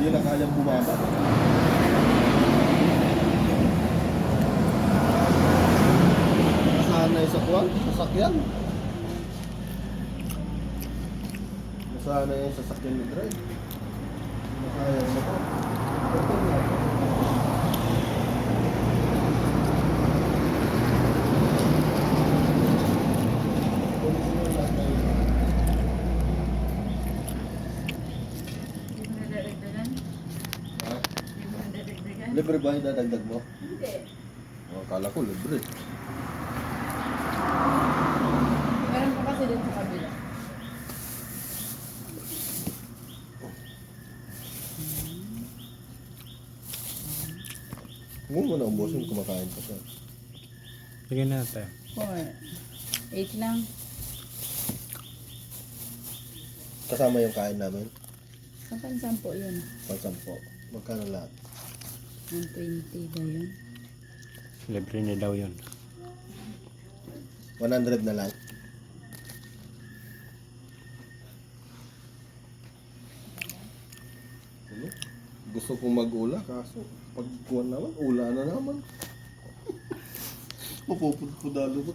Hindi na kayang bumaba. Nasanay sa kuwan, sasakyan. Nasanay yung sasakyan ni Dre. Nakaya sa to. Ito na. Libre ba yung dadagdag mo? Hindi. Oh, akala ko libre. Meron pa kasi dun sa kabila. Huwag mo na ubusin, kumakain pa siya. Sige na tayo. 4. 8 lang. Kasama yung kain namin, Kapag 10 yun. pang-sampo. Magkano lahat? 120 ba yun? Libre na daw yun. 100 na lang. Ano? Gusto kong mag-ula, kaso pag kuwan naman, ula na naman. Mapupudpudalo ko.